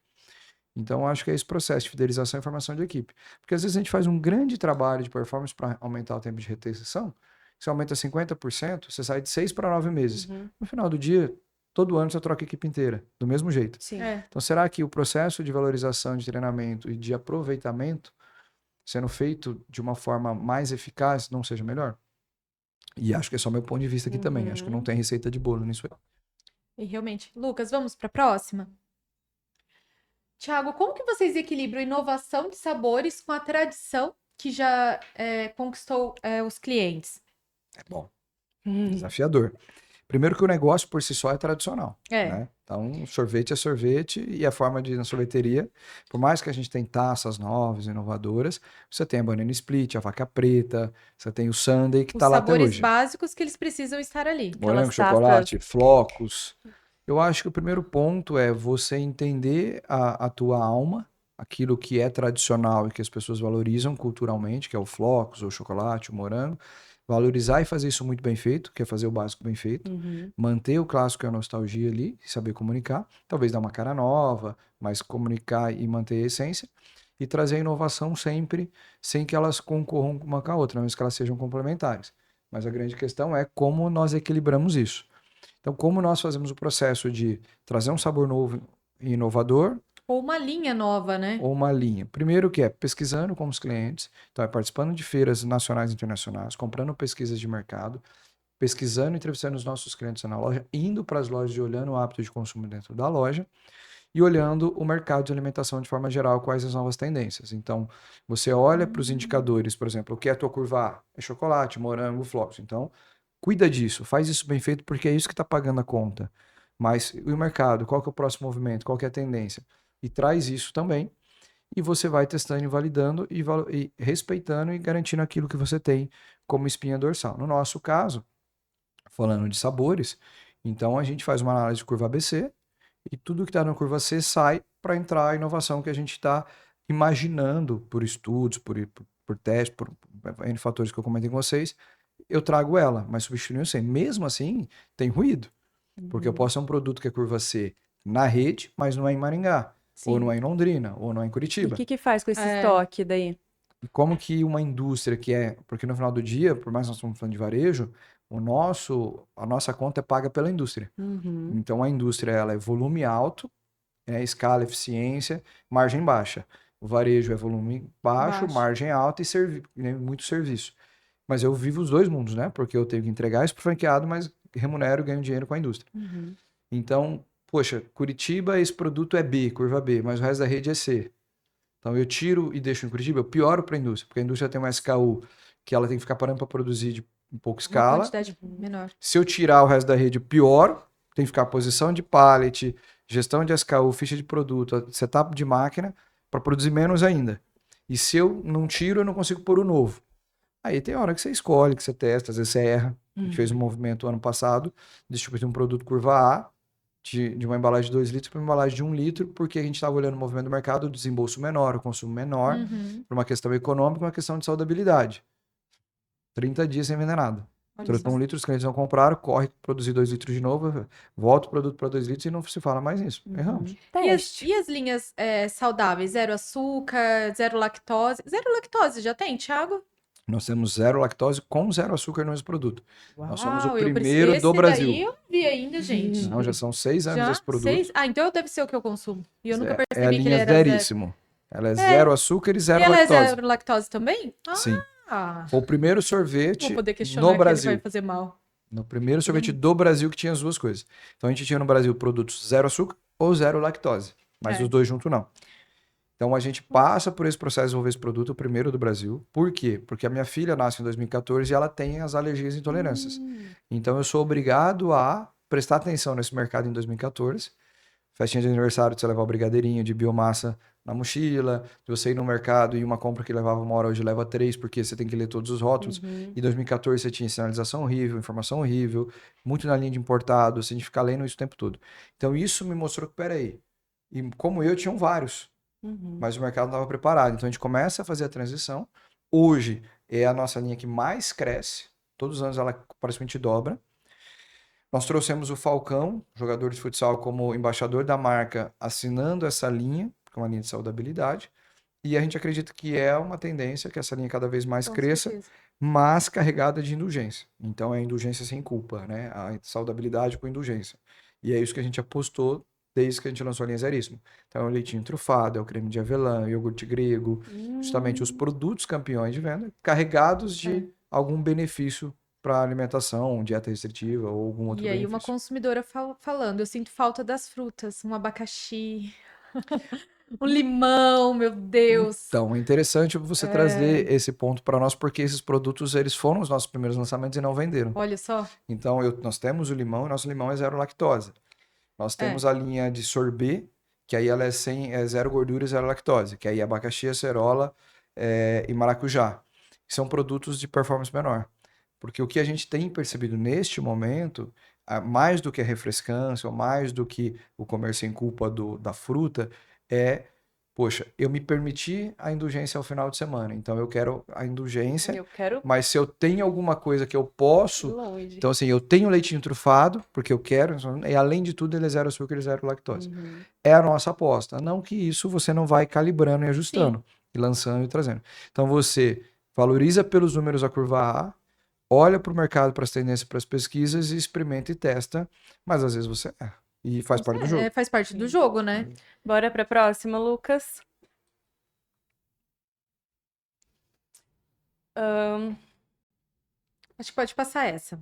Então, acho que é esse processo de fidelização e formação de equipe. Porque às vezes a gente faz um grande trabalho de performance para aumentar o tempo de retenção, você aumenta 50%, você sai de 6 para 9 meses. No final do dia, todo ano você troca a equipe inteira, do mesmo jeito. Sim. Então, será que o processo de valorização, de treinamento e de aproveitamento, sendo feito de uma forma mais eficaz, não seja melhor? E acho que é só meu ponto de vista aqui também. Acho que não tem receita de bolo nisso aí. E realmente. Lucas, vamos para a próxima? Tiago, como que vocês equilibram inovação de sabores com a tradição que já conquistou os clientes? É bom. Desafiador. Primeiro que o negócio por si só é tradicional, né? Então, sorvete é sorvete e a forma de ir na sorveteria, por mais que a gente tenha taças novas, inovadoras, você tem a banana split, a vaca preta, você tem o sundae que Os tá lá até sabores hoje. básicos que eles precisam estar ali. Morango, Aquelas chocolate, flocos. Eu acho que o primeiro ponto é você entender a tua alma aquilo que é tradicional e que as pessoas valorizam culturalmente, que é o flocos, o chocolate, o morango, valorizar e fazer isso muito bem feito, que é fazer o básico bem feito, manter o clássico e a nostalgia ali, saber comunicar, talvez dar uma cara nova, mas comunicar e manter a essência, e trazer a inovação sempre, sem que elas concorram uma com a outra, mas que elas sejam complementares. Mas a grande questão é como nós equilibramos isso. Então, como nós fazemos o processo de trazer um sabor novo e inovador, Ou uma linha nova, né? ou uma linha. Primeiro que é pesquisando com os clientes, então é participando de feiras nacionais e internacionais, comprando pesquisas de mercado, pesquisando e entrevistando os nossos clientes na loja, indo para as lojas e olhando o hábito de consumo dentro da loja e olhando o mercado de alimentação de forma geral, quais as novas tendências. Então, você olha para os indicadores, por exemplo, o que é a tua curva A? É chocolate, morango, flocos. Então, cuida disso, faz isso bem feito, porque é isso que está pagando a conta. Mas e o mercado? Qual que é o próximo movimento? Qual que é a tendência? E traz isso também, e você vai testando e validando e respeitando e garantindo aquilo que você tem como espinha dorsal. No nosso caso, falando de sabores, então a gente faz uma análise de curva ABC e tudo que está na curva C sai para entrar a inovação que a gente está imaginando por estudos, por testes, por N fatores que eu comentei com vocês, eu trago ela, mas substituindo C. Mesmo assim, tem ruído, porque eu posso ter um produto que é curva C na rede, mas não é em Maringá, ou não Sim. é em Londrina, ou não é em E o Curitiba. que faz com esse É. estoque daí? E como que uma indústria que é, porque no final do dia, por mais que nós estamos falando de varejo, a nossa conta é paga pela indústria. Então a indústria ela é volume alto, escala, eficiência, margem baixa. O varejo é volume baixo, Baixo. margem alta e muito serviço. Mas eu vivo os dois mundos, né? Porque eu tenho que entregar isso para o franqueado, mas remunero e ganho dinheiro com a indústria. Então, poxa, Curitiba, esse produto é B, curva B, mas o resto da rede é C. Então eu tiro e deixo em Curitiba, eu pioro para a indústria, porque a indústria tem uma SKU que ela tem que ficar parando para produzir de em pouca Uma escala. quantidade menor. Se eu tirar o resto da rede, eu pioro. Tem que ficar posição de pallet, gestão de SKU, ficha de produto, setup de máquina, para produzir menos ainda. E se eu não tiro, eu não consigo pôr o novo. Aí tem hora que você escolhe, que você testa, às vezes você erra. A gente fez um movimento ano passado, distribuir um produto curva A, de uma embalagem de 2 litros para uma embalagem de 1 litro, porque a gente estava olhando o movimento do mercado, o desembolso menor, o consumo menor, por uma questão econômica, uma questão de saudabilidade. 30 dias sem vender nada. Olha Trouxe só. 1 litro, os clientes não compraram, corre produzir 2 litros de novo, volta o produto para 2 litros e não se fala mais nisso. Erramos. Teste. E as linhas saudáveis? Zero açúcar, zero lactose. Zero lactose já tem, Thiago? Nós temos zero lactose com zero açúcar no mesmo produto. Nós somos o Uau, eu primeiro esse do Brasil. daí eu não vi ainda, gente. Não, já são 6 anos Já? esse produto. 6? Ah, então deve ser o que eu consumo. E eu nunca É a percebi que ele linha era zero. zeríssimo. Ela é zero açúcar e E zero ela lactose. é zero lactose também? Sim. Ah, Foi o primeiro vou sorvete poder questionar no que ele Brasil. vai fazer mal. No primeiro sorvete do Brasil que tinha as duas coisas. Então a gente tinha no Brasil produtos zero açúcar ou zero lactose. Mas os dois juntos não. Então a gente passa por esse processo de desenvolver esse produto, o primeiro do Brasil. Por quê? Porque a minha filha nasce em 2014 e ela tem as alergias e intolerâncias. Então eu sou obrigado a prestar atenção nesse mercado em 2014. Festinha de aniversário, de você levar o brigadeirinho de biomassa na mochila, de você ir no mercado e uma compra que levava 1 hora, hoje leva 3, porque você tem que ler todos os rótulos. Em 2014 você tinha sinalização horrível, informação horrível, muito na linha de importado, você tinha que ficar lendo isso o tempo todo. Então isso me mostrou que, peraí, e como eu, tinham vários, mas o mercado não estava preparado. Então a gente começa a fazer a transição. Hoje é a nossa linha que mais cresce, todos os anos ela praticamente dobra. Nós trouxemos o Falcão, jogador de futsal, como embaixador da marca, assinando essa linha, que é uma linha de saudabilidade. E a gente acredita que é uma tendência que essa linha cada vez mais Com cresça, certeza. mas carregada de indulgência. Então é indulgência sem culpa, né? A saudabilidade com indulgência. E é isso que a gente apostou desde que a gente lançou a linha Zeríssimo. Então é o leitinho trufado, é o creme de avelã, iogurte grego, justamente os produtos campeões de venda, carregados de algum benefício para alimentação, dieta restritiva ou algum outro E aí, uma benefício. consumidora falando, eu sinto falta das frutas, um abacaxi, um limão, meu Deus. Então, é interessante você trazer esse ponto para nós, porque esses produtos eles foram os nossos primeiros lançamentos e não venderam. Olha só. Então, nós temos o limão e nosso limão é zero lactose. Nós temos a linha de sorbet, que aí ela é zero gordura e zero lactose, que aí é abacaxi, acerola e maracujá. São produtos de performance menor. Porque o que a gente tem percebido neste momento, mais do que a refrescância, ou mais do que o comer sem culpa da fruta, é Poxa, eu me permiti a indulgência ao final de semana, então eu quero a indulgência, Eu quero mas se eu tenho alguma coisa que eu posso, longe. então assim, eu tenho leitinho trufado, porque eu quero, e além de tudo ele é zero açúcar e zero lactose. Uhum. É a nossa aposta. Não que isso você não vai calibrando e ajustando, Sim. e lançando e trazendo. Então você valoriza pelos números a curva A, olha para o mercado, para as tendências, para as pesquisas e experimenta e testa, mas às vezes você erra. E faz parte do jogo. Faz parte do jogo, né? Bora pra próxima, Lucas. Acho que pode passar essa.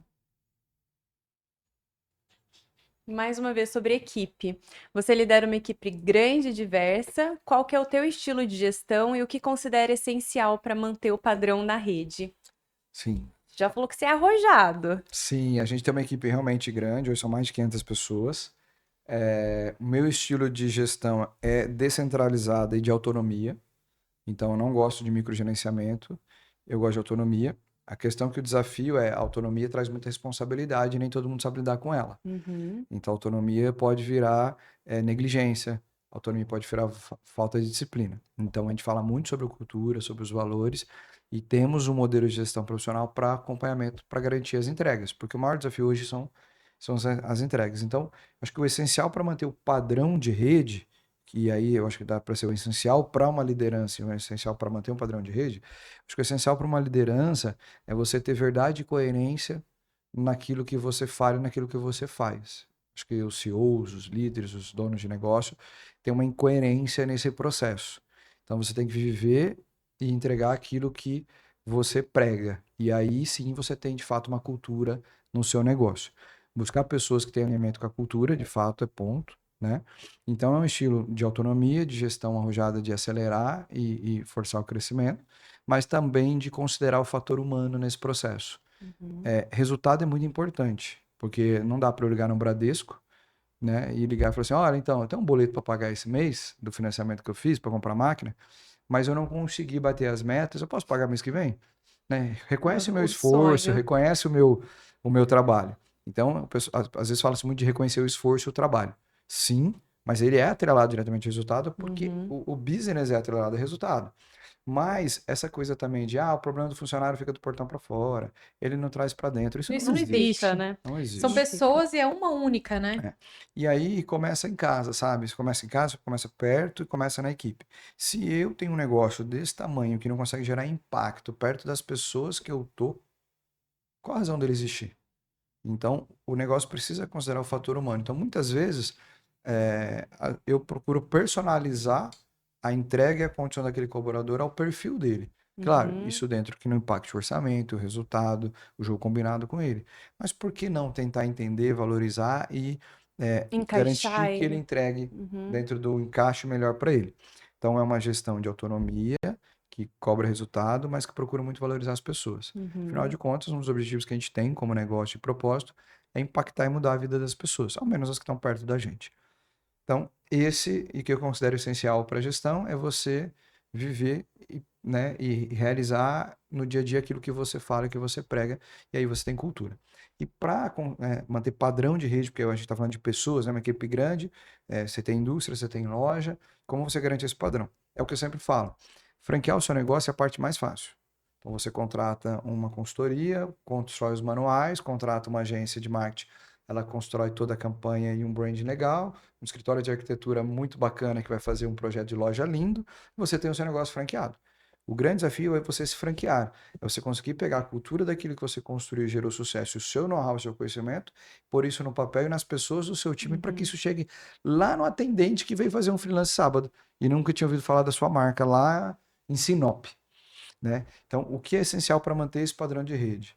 Mais uma vez sobre equipe. Você lidera uma equipe grande e diversa. Qual que é o teu estilo de gestão e o que considera essencial para manter o padrão na rede? Sim. Já falou que você é arrojado. Sim, a gente tem uma equipe realmente grande, hoje são mais de 500 pessoas. O meu estilo de gestão é descentralizado e de autonomia, então eu não gosto de microgerenciamento, eu gosto de autonomia. A questão é que o desafio é a autonomia traz muita responsabilidade e nem todo mundo sabe lidar com ela. Uhum. Então, autonomia pode virar negligência, autonomia pode virar falta de disciplina. Então, a gente fala muito sobre a cultura, sobre os valores, e temos um modelo de gestão profissional para acompanhamento, para garantir as entregas, porque o maior desafio hoje são as entregas. Então, acho que o essencial para manter o padrão de rede, que aí eu acho que dá para ser o essencial para uma liderança e o essencial para manter um padrão de rede, acho que o essencial para uma liderança é você ter verdade e coerência naquilo que você fala e naquilo que você faz. Acho que os CEOs, os líderes, os donos de negócio têm uma incoerência nesse processo. Então você tem que viver e entregar aquilo que você prega. E aí sim você tem de fato uma cultura no seu negócio. Buscar pessoas que têm alinhamento com a cultura, de fato, é ponto, né? Então é um estilo de autonomia, de gestão arrojada de acelerar e forçar o crescimento, mas também de considerar o fator humano nesse processo. Uhum. Resultado é muito importante, porque não dá para eu ligar no Bradesco, né, e ligar e falar assim, olha, então, eu tenho um boleto para pagar esse mês do financiamento que eu fiz para comprar máquina, mas eu não consegui bater as metas, eu posso pagar mês que vem? Né? Reconhece o meu O esforço, sonho. reconhece o meu trabalho. Então, às vezes fala-se muito de reconhecer o esforço e o trabalho. Sim, mas ele é atrelado diretamente ao resultado, porque Uhum. o business é atrelado ao resultado. Mas essa coisa também de, o problema do funcionário fica do portão para fora, ele não traz para dentro, isso Isso não não existe. existe. Né? Não São Não existe. fica. pessoas e é uma única, né? É. E aí começa em casa, sabe? Você começa em casa, começa perto e começa na equipe. Se eu tenho um negócio desse tamanho que não consegue gerar impacto perto das pessoas que eu tô, qual a razão dele existir? Então, o negócio precisa considerar o fator humano. Então, muitas vezes, eu procuro personalizar a entrega e a condição daquele colaborador ao perfil dele. Claro, Uhum. isso dentro que não impacte o orçamento, o resultado, o jogo combinado com ele. Mas por que não tentar entender, valorizar e Encaixar garantir que ele ele. entregue Uhum. dentro do encaixe melhor para ele? Então, é uma gestão de autonomia que cobra resultado, mas que procura muito valorizar as pessoas. Afinal Uhum. de contas, um dos objetivos que a gente tem como negócio e propósito é impactar e mudar a vida das pessoas, ao menos as que estão perto da gente. Então, esse e que eu considero essencial para a gestão é você viver né, e realizar no dia a dia aquilo que você fala, que você prega, e aí você tem cultura. E para manter padrão de rede, porque a gente está falando de pessoas, né, uma equipe grande, você tem indústria, você tem loja, como você garante esse padrão? É o que eu sempre falo. Franquear o seu negócio é a parte mais fácil. Então você contrata uma consultoria, constrói os manuais, contrata uma agência de marketing, ela constrói toda a campanha e um brand legal, um escritório de arquitetura muito bacana que vai fazer um projeto de loja lindo, e você tem o seu negócio franqueado. O grande desafio é você se franquear, é você conseguir pegar a cultura daquilo que você construiu e gerou sucesso, o seu know-how, o seu conhecimento, pôr isso no papel e nas pessoas do seu time para que Uhum. isso chegue lá no atendente que veio fazer um freelance sábado e nunca tinha ouvido falar da sua marca lá em Sinop, né? Então, o que é essencial para manter esse padrão de rede?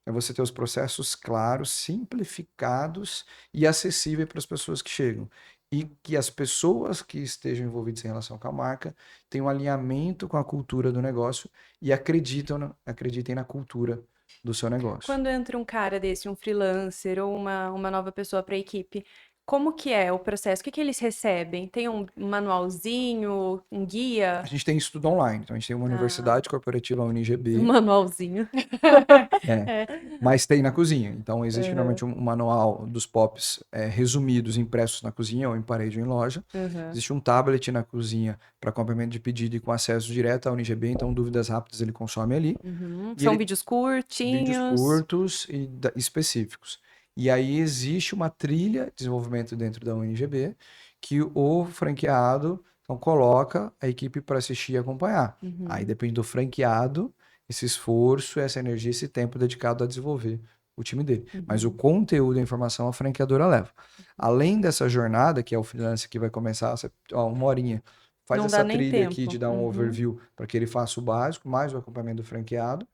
É você ter os processos claros, simplificados e acessíveis para as pessoas que chegam. E que as pessoas que estejam envolvidas em relação com a marca tenham um alinhamento com a cultura do negócio e acreditem na cultura do seu negócio. Quando entra um cara desse, um freelancer ou uma nova pessoa para a equipe, como que é o processo? O que que eles recebem? Tem um manualzinho, um A guia? gente tem estudo online, então a gente tem uma Ah, universidade corporativa, a um UniGB, manualzinho. é, É. mas tem na cozinha. Então, existe Aham, normalmente um manual dos POPs resumidos, impressos na cozinha ou em parede ou em loja. aham. Existe um tablet na cozinha para acompanhamento de pedido e com acesso direto ao NGB, então dúvidas rápidas ele consome ali. Uhum. E São ele vídeos vídeos curtinhos. curtos e específicos. E aí existe uma trilha de desenvolvimento dentro da UNGB que o franqueado então, coloca a equipe para assistir e acompanhar. Aí Uhum, depende do franqueado, esse esforço, essa energia, esse tempo dedicado a desenvolver o time dele. Mas o uhum. conteúdo e a informação a franqueadora leva. Além dessa jornada, que é o freelance que vai começar, ó, uma horinha, faz Não dá essa nem trilha aqui de tempo. dar um Uhum, overview para que ele faça o básico, mais o acompanhamento do franqueado.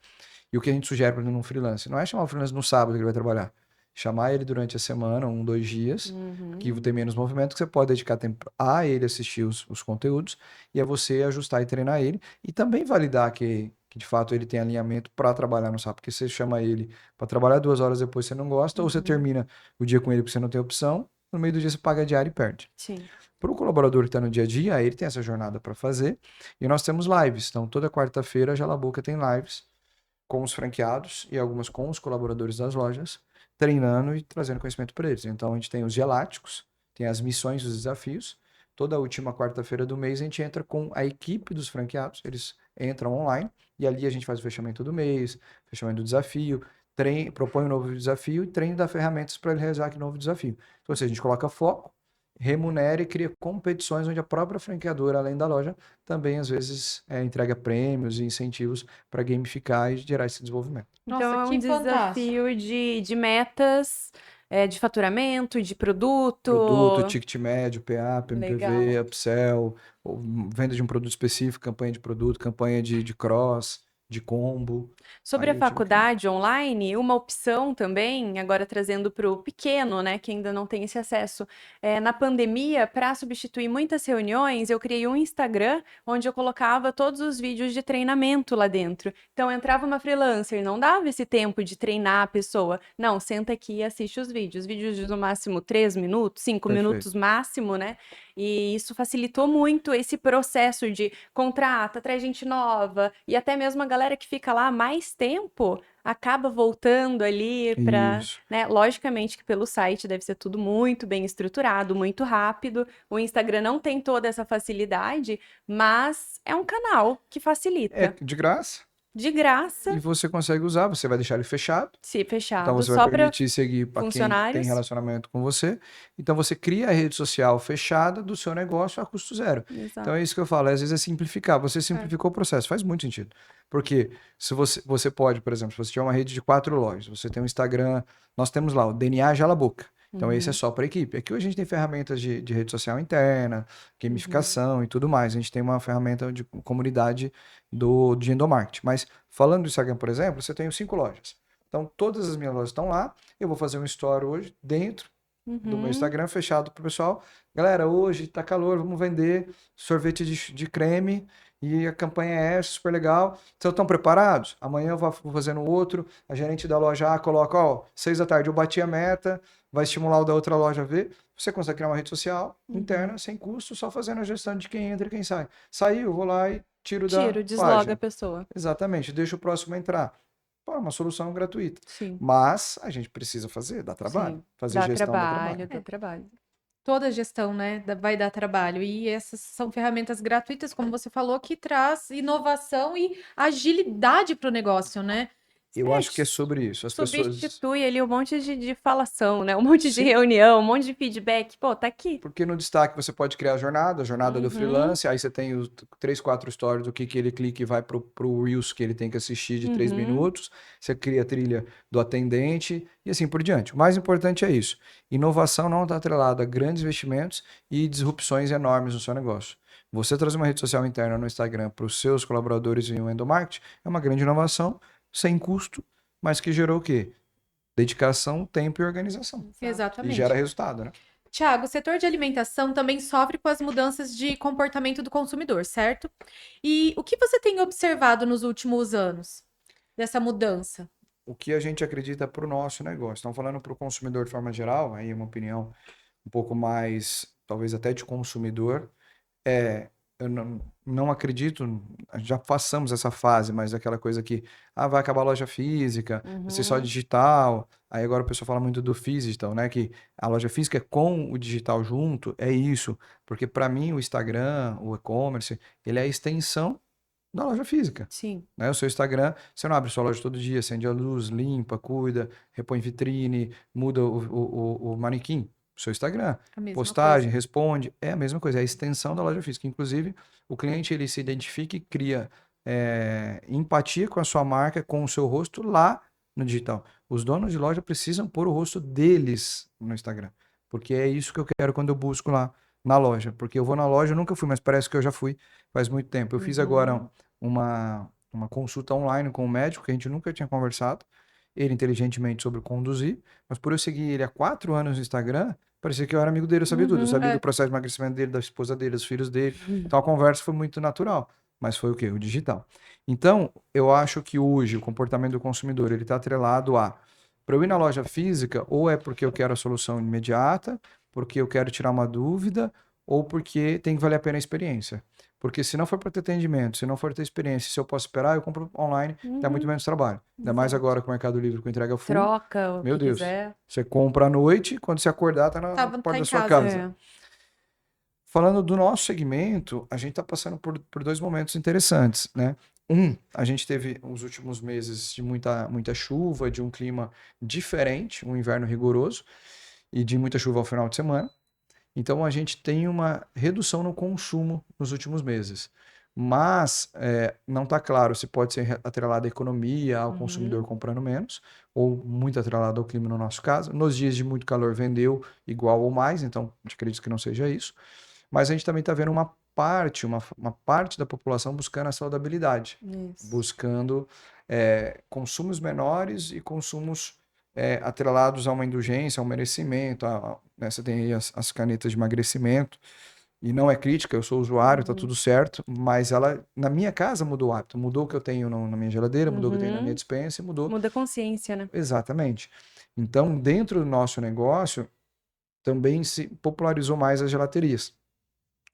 E o que a gente sugere para ele num freelance? Não é chamar o freelance no sábado que ele vai trabalhar. Chamar ele durante a semana, 1, 2 dias, que uhum. tem menos movimento, que você pode dedicar tempo a ele assistir os conteúdos e a você ajustar e treinar ele. E também validar que de fato ele tem alinhamento para trabalhar no sábado. Porque você chama ele para trabalhar 2 horas depois você não gosta, ou você Uhum. termina o dia com ele porque você não tem opção. No meio do dia você paga a diária e perde. Sim. Para o colaborador que está no dia a dia, ele tem essa jornada para fazer. E nós temos lives. Então, toda quarta-feira a Jalaboca tem lives com os franqueados e algumas com os colaboradores das lojas, treinando e trazendo conhecimento para eles. Então, a gente tem os geláticos, tem as missões e os desafios. Toda última quarta-feira do mês, a gente entra com a equipe dos franqueados, eles entram online e ali a gente faz o fechamento do mês, fechamento do desafio, propõe um novo desafio e treino dá ferramentas para ele realizar aquele novo desafio. Então, ou seja, a gente coloca foco, remunera e cria competições onde a própria franqueadora, além da loja, também às vezes entrega prêmios e incentivos para gamificar e gerar esse desenvolvimento. Então Nossa, é um que fantástico. desafio de metas, de faturamento, de Produto, produto. ticket médio, PA, PMPV, Legal. upsell, ou venda de um produto específico, campanha de produto, campanha de cross, de combo. Sobre Aí a o time cria. faculdade online, uma opção também, agora trazendo para o pequeno, né, que ainda não tem esse acesso, na pandemia, para substituir muitas reuniões, eu criei um Instagram onde eu colocava todos os vídeos de treinamento lá dentro. Então, entrava uma freelancer, não dava esse tempo de treinar a pessoa. Não, senta aqui e assiste os vídeos. Vídeos de no máximo 3 minutos, 5 Perfeito. minutos máximo, né? E isso facilitou muito esse processo de contrata, traz gente nova, e até mesmo a galera que fica lá mais tempo acaba voltando ali para, Isso. né? Logicamente que pelo site deve ser tudo muito bem estruturado, muito rápido. O Instagram não tem toda essa facilidade, mas é um canal que É facilita. de graça De e graça, você consegue usar, você vai deixar ele fechado. se Então fechado, você vai só para permitir seguir para quem tem funcionários. relacionamento com você. Então você cria a rede social fechada do seu negócio a custo zero. Então Exato. é isso que eu falo, às vezes é simplificar. Você É. simplificou o processo, faz muito sentido. Porque se você pode, por exemplo, se você tiver uma rede de 4 lojas, você tem um Instagram, nós temos lá o DNA Jalaboca. Então esse é Uhum, só para a equipe. Aqui hoje a gente tem ferramentas de rede social interna, uhum, gamificação e tudo mais. A gente tem uma ferramenta de comunidade de endomarketing. Mas falando do Instagram, por exemplo, você tem 5 lojas. Então, todas as minhas lojas estão lá. Eu vou fazer um story hoje dentro do meu uhum, Instagram, fechado para o pessoal. Galera, hoje tá calor, vamos vender sorvete de creme e a campanha é essa, super legal. Então, estão preparados? Amanhã eu vou fazendo outro. A gerente da loja A coloca, ó, 6 da tarde eu bati a meta, vai estimular o da outra loja a ver. Você consegue criar uma rede social uhum. interna, sem custo, só fazendo a gestão de quem entra e quem sai. Saiu, eu vou lá e tiro da Tiro, desloga a página. pessoa. Exatamente, deixa o próximo entrar. Pô, é uma solução gratuita. Sim, Mas a gente precisa fazer, dá trabalho. sim. Fazer Dá gestão dá trabalho. trabalho, dá trabalho. Toda gestão, né, vai dar trabalho. E essas são ferramentas gratuitas, como você falou, que traz inovação e agilidade para o negócio, né? Eu É, acho que é sobre isso. As pessoas. substitui ali um monte de falação, né? Um monte de Sim, reunião, um monte de feedback. Pô, tá aqui. porque no destaque você pode criar a jornada do Uhum, freelance, aí você tem os 3, 4 stories do que ele clica e vai pro Reels que ele tem que assistir de 3 uhum, minutos, você cria a trilha do atendente e assim por diante. O mais importante é isso. Inovação não está atrelada a grandes investimentos e disrupções enormes no seu negócio. Você trazer uma rede social interna no Instagram para os seus colaboradores em um endomarketing é uma grande inovação, sem custo, mas que gerou o quê? Dedicação, tempo e organização. exato. E gera Exatamente. resultado, né? Tiago, o setor de alimentação também sofre com as mudanças de comportamento do consumidor, certo? E o que você tem observado nos últimos anos dessa mudança? O que a gente acredita para o nosso negócio. Estamos falando para o consumidor de forma geral, aí uma opinião um pouco mais, talvez até de consumidor, é eu não acredito, já passamos essa fase, mas aquela coisa que, vai acabar a loja física, vai ser só Uhum. digital. Aí agora o pessoal fala muito do phygital, né? Que a loja física é com o digital junto, é isso. Porque para mim o Instagram, o e-commerce, ele é a extensão da loja física, Sim. né? O seu Instagram, você não abre sua loja todo dia, acende a luz, limpa, cuida, repõe vitrine, muda o manequim. O seu Instagram, A mesma postagem, coisa. responde, é a mesma coisa, é a extensão da loja física. Inclusive, o cliente ele se identifica e cria empatia com a sua marca, com o seu rosto lá no digital. Os donos de loja precisam pôr o rosto deles no Instagram, porque é isso que eu quero quando eu busco lá na loja. Porque eu vou na loja, eu nunca fui, mas parece que eu já fui faz muito tempo. Eu fiz agora Uhum. uma consulta online com um médico que a gente nunca tinha conversado, ele inteligentemente sobre conduzir, mas por eu seguir ele há 4 anos no Instagram, parecia que eu era amigo dele, eu sabia tudo, eu Uhum. sabia do É. processo de emagrecimento dele, da esposa dele, dos filhos dele, então a conversa foi muito natural, mas foi o quê? O digital. Então, eu acho que hoje o comportamento do consumidor, ele está atrelado a, para eu ir na loja física, ou é porque eu quero a solução imediata, porque eu quero tirar uma dúvida, ou porque tem que valer a pena a experiência. Porque se não for para ter atendimento, se não for ter experiência, se eu posso esperar, eu compro online, dá muito Uhum. menos trabalho. Ainda mais Exato. agora com o Mercado Livre com entrega full. Troca o Meu que Deus. quiser. Você compra à noite, quando você acordar, tá na Tá porta em da sua casa. casa. É. Falando do nosso segmento, a gente está passando por dois momentos interessantes, né? A gente teve os últimos meses de muita chuva, de um clima diferente, um inverno rigoroso e de muita chuva ao final de semana. Então a gente tem uma redução no consumo nos últimos meses. Mas não está claro se pode ser atrelado à economia, ao consumidor Uhum. comprando menos, ou muito atrelado ao clima no nosso caso. Nos dias de muito calor vendeu igual ou mais, então a gente acredita que não seja isso. Mas a gente também está vendo uma parte da população buscando a saudabilidade, Isso. buscando consumos menores e consumos atrelados a uma indulgência, a um merecimento. Né, você tem aí as canetas de emagrecimento, e não é crítica, eu sou usuário, tá Uhum. tudo certo, mas ela, na minha casa, mudou o hábito, mudou o que eu tenho na minha geladeira, mudou o que eu tenho na minha Uhum. despensa, mudou. Muda a consciência, né? Exatamente. Então, dentro do nosso negócio, também se popularizou mais as gelaterias.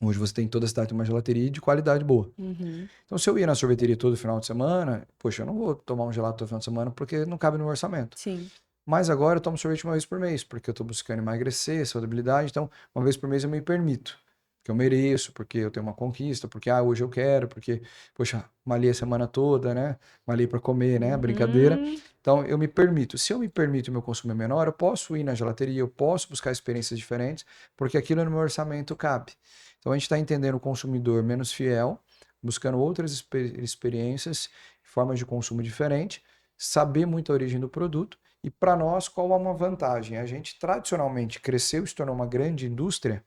Hoje você tem em toda a cidade uma gelateria de qualidade boa. Uhum. Então, se eu ia na sorveteria todo final de semana, poxa, eu não vou tomar um gelato todo final de semana porque não cabe no meu orçamento. Sim. Mas agora eu tomo sorvete uma vez por mês, porque eu estou buscando emagrecer, saudabilidade. Então, uma vez por mês eu me permito. Porque eu mereço, porque eu tenho uma conquista, porque hoje eu quero, porque, poxa, malhei a semana toda, né? Malhei para comer, né? Brincadeira. Uhum. Então, eu me permito. Se eu me permito e meu consumo é menor, eu posso ir na gelateria, eu posso buscar experiências diferentes, porque aquilo no meu orçamento cabe. Então, a gente está entendendo o consumidor menos fiel, buscando outras experiências, formas de consumo diferente, saber muito a origem do produto. E para nós, qual é uma vantagem? A gente tradicionalmente cresceu e se tornou uma grande indústria,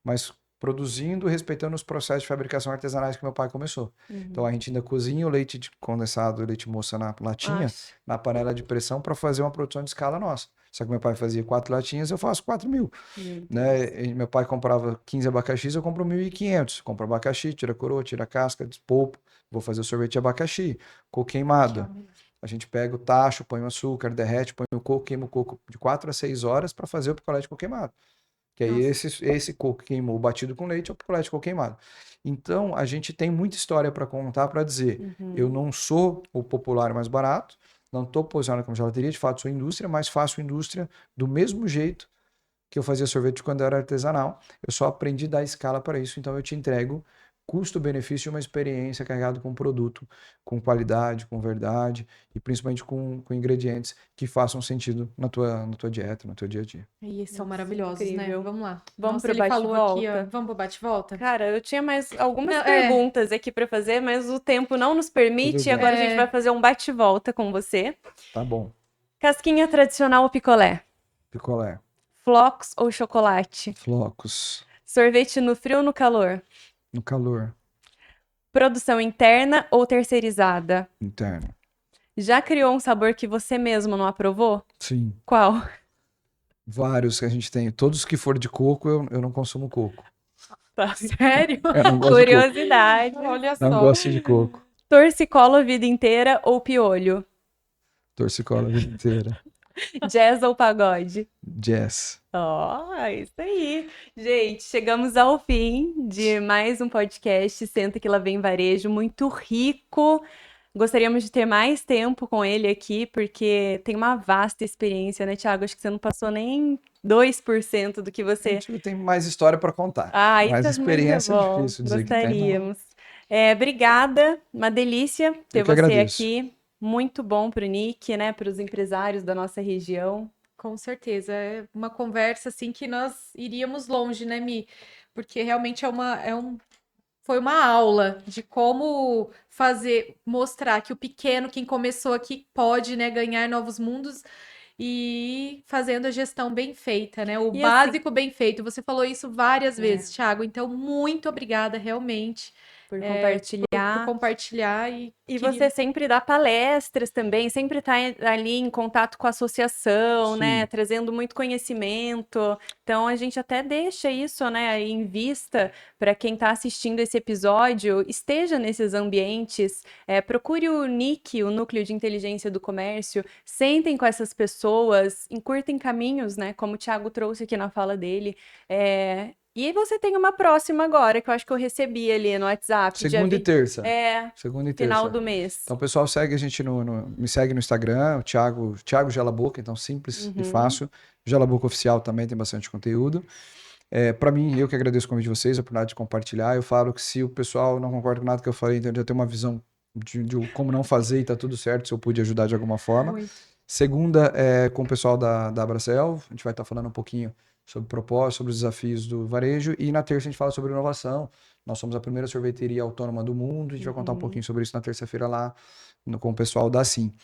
mas produzindo, respeitando os processos de fabricação artesanais que meu pai começou. Então Uhum. a gente ainda cozinha o leite condensado, o leite moça na latinha, Nossa. na panela de pressão para fazer uma produção de escala nossa. Só que meu pai fazia 4 latinhas, eu faço 4.000, Meu Deus. né? E meu pai comprava 15 abacaxis, eu compro 1.500. Compro abacaxi, tira a coroa, tira a casca, despolpo, vou fazer o sorvete de abacaxi, coco queimado. A gente pega o tacho, põe o açúcar, derrete, põe o coco, queima o coco de 4 a 6 horas para fazer o picolé de coco queimado. Que aí Nossa. esse coco que queimou batido com leite é o picolé de coco queimado. Então, a gente tem muita história para contar, para dizer, eu Uhum. não sou o popular mais barato, não estou posicionado como gelateria, de fato sou indústria, mas faço indústria do mesmo jeito que eu fazia sorvete quando eu era artesanal. Eu só aprendi a dar escala para isso, então eu te entrego custo-benefício de uma experiência carregada com produto, com qualidade, com verdade e principalmente com ingredientes que façam sentido na tua dieta, no teu dia a dia. E eles são Nossa, maravilhosos, né? incrível. Vamos lá. Vamos Nossa, pro ele falou aqui, ó. bate-volta? Vamos pro bate-volta? Cara, eu tinha mais algumas Não, perguntas aqui pra fazer, mas o tempo não nos permite. Tudo E bem. agora a gente vai fazer um bate-volta com você. Tá bom. Casquinha tradicional ou picolé? Picolé. Flocos ou chocolate? Flocos. Sorvete no frio ou no calor? No calor. Produção interna ou terceirizada? Interno. Já criou um sabor que você mesmo não aprovou? Sim. Qual? Vários que a gente tem. Todos que for de coco, eu não consumo coco. Tá. sério? Eu não gosto de coco. Curiosidade. Olha Não só. gosto de coco. Torcicolo a vida inteira ou piolho? Torcicola a vida inteira. Jazz ou pagode? Jazz. Ó, isso aí. Gente, chegamos ao fim de mais um podcast Senta que lá vem varejo, muito rico. Gostaríamos de ter mais tempo com ele aqui, porque tem uma vasta experiência, né, Thiago? Acho que você não passou nem 2% do que A você. gente tem mais história para contar. Ah, isso Mais é muito experiência é bom. difícil dizer que tem, mas Gostaríamos. Obrigada, uma delícia ter eu que você agradeço. aqui. Muito bom para o Nick, né? Para os empresários da nossa região. Com certeza, é uma conversa assim que nós iríamos longe, né, Mi? Porque realmente foi uma aula de como fazer, mostrar que o pequeno, quem começou aqui, pode, né, ganhar novos mundos e fazendo a gestão bem feita, né? O E assim, básico bem feito. Você falou isso várias vezes, Thiago. Então, muito obrigada, realmente, por por compartilhar. compartilhar E você sempre dá palestras também, sempre está ali em contato com a associação, né? Sim. Trazendo muito conhecimento. Então a gente até deixa isso, né, em vista para quem está assistindo esse episódio, esteja nesses ambientes, procure o NIC, o Núcleo de Inteligência do Comércio, sentem com essas pessoas, encurtem caminhos, né? Como o Thiago trouxe aqui na fala dele. E aí você tem uma próxima agora, que eu acho que eu recebi ali no WhatsApp. Segunda e terça. É, Segunda e final terça. do mês. Então, pessoal, segue a gente me segue no Instagram, o Thiago Gelaboca, então simples e fácil. Gelaboca Oficial também tem bastante conteúdo. Para mim, eu que agradeço o convite de vocês, a oportunidade de compartilhar. Eu falo que se o pessoal não concorda com nada que eu falei, então já tem uma visão de como não fazer e tá tudo certo, se eu pude ajudar de alguma forma. Muito. Segunda é com o pessoal da Abracel, a gente vai estar falando um pouquinho sobre propósito, sobre os desafios do varejo, e na terça a gente fala sobre inovação. Nós somos a primeira sorveteria autônoma do mundo, a gente vai contar um pouquinho sobre isso na terça-feira lá com o pessoal da Sim.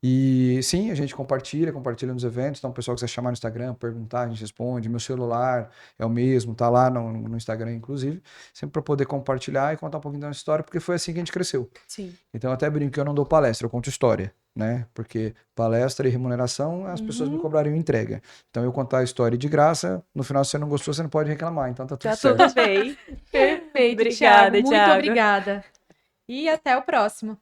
E sim, a gente compartilha nos eventos, então o pessoal que quiser chamar no Instagram, perguntar, a gente responde, meu celular é o mesmo, tá lá no Instagram inclusive, sempre para poder compartilhar e contar um pouquinho da nossa história, porque foi assim que a gente cresceu. Sim. Então eu até brinco que eu não dou palestra, eu conto história, né? Porque palestra e remuneração, as pessoas me cobrariam entrega. Então eu contar a história de graça, no final se você não gostou, você não pode reclamar, então tá tudo Tá certo. tudo bem. Perfeito, Obrigada, Thiago. Muito Thiago. obrigada. E até o próximo.